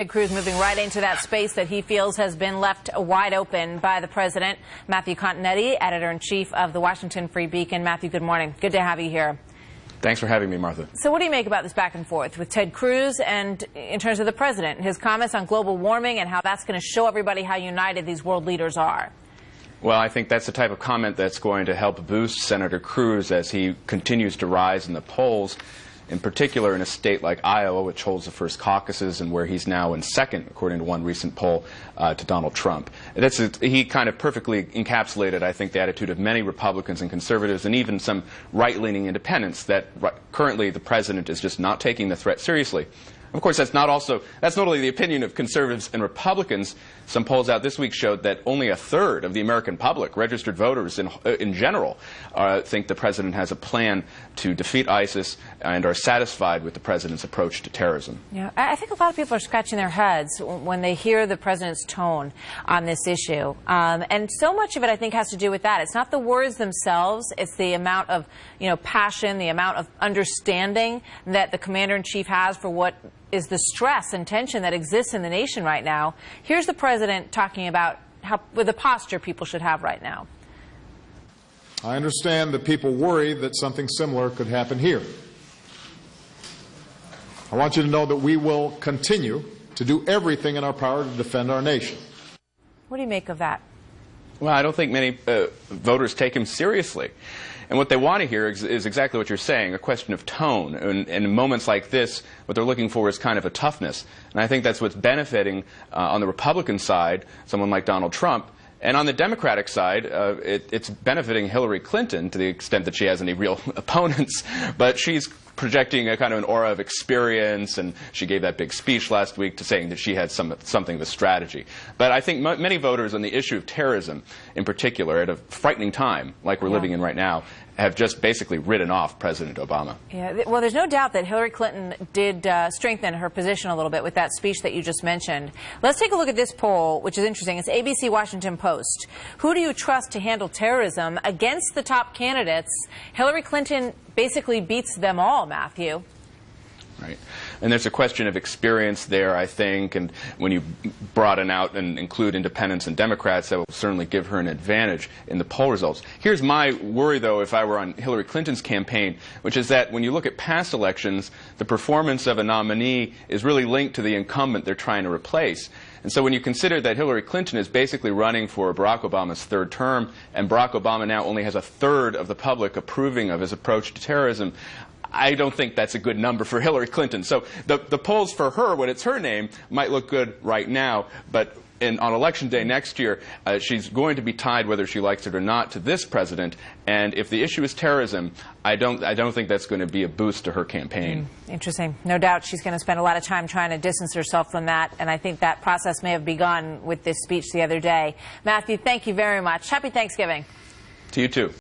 Ted Cruz moving right into that space that he feels has been left wide open by the president. Matthew Continetti, editor-in-chief of the Washington Free Beacon. Matthew, good morning. Good to have you here. Thanks for having me, Martha. So what do you make about this back and forth with Ted Cruz and in terms of the president, his comments on global warming and how that's going to show everybody how united these world leaders are? Well, I think that's the type of comment that's going to help boost Senator Cruz as he continues to rise in the polls, in particular in a state like Iowa, which holds the first caucuses and where he's now in second, according to one recent poll, to Donald Trump. He kind of perfectly encapsulated, I think, the attitude of many Republicans and conservatives and even some right-leaning independents that currently the president is just not taking the threat seriously. Of course, that's not only the opinion of conservatives and Republicans. Some polls out this week showed that only a third of the American public, registered voters in general, think the president has a plan to defeat ISIS and are satisfied with the president's approach to terrorism. Yeah, I think a lot of people are scratching their heads when they hear the president's tone on this issue. And so much of it, I think, has to do with that. It's not the words themselves. It's the amount of, passion, the amount of understanding that the commander-in-chief has for what is the stress and tension that exists in the nation right now. Here's the president talking about the posture people should have right now. I understand that people worry that something similar could happen here. I want you to know that we will continue to do everything in our power to defend our nation. What do you make of that? Well, I don't think many voters take him seriously. And what they want to hear is exactly what you're saying, a question of tone. And in moments like this, what they're looking for is kind of a toughness. And I think that's what's benefiting on the Republican side, someone like Donald Trump. And on the Democratic side, it's benefiting Hillary Clinton to the extent that she has any real opponents. But she's projecting a kind of an aura of experience, and she gave that big speech last week to saying that she had something of a strategy. But I think many voters on the issue of terrorism in particular, at a frightening time like we're living in right now, have just basically written off President Obama. Yeah, well, there's no doubt that Hillary Clinton did strengthen her position a little bit with that speech that you just mentioned. Let's take a look at this poll, which is interesting. It's ABC Washington Post. Who do you trust to handle terrorism? Against the top candidates, Hillary Clinton basically beats them all, Matthew. Right. And there's a question of experience there, I think, and when you broaden out and include independents and Democrats, that will certainly give her an advantage in the poll results. Here's my worry, though, if I were on Hillary Clinton's campaign, which is that when you look at past elections, the performance of a nominee is really linked to the incumbent they're trying to replace. And so when you consider that Hillary Clinton is basically running for Barack Obama's third term, and Barack Obama now only has a third of the public approving of his approach to terrorism, I don't think that's a good number for Hillary Clinton. So the polls for her, when it's her name, might look good right now, but on Election Day next year, she's going to be tied, whether she likes it or not, to this president. And if the issue is terrorism, I don't think that's going to be a boost to her campaign. Interesting. No doubt she's going to spend a lot of time trying to distance herself from that, and I think that process may have begun with this speech the other day. Matthew, thank you very much. Happy Thanksgiving. To you, too.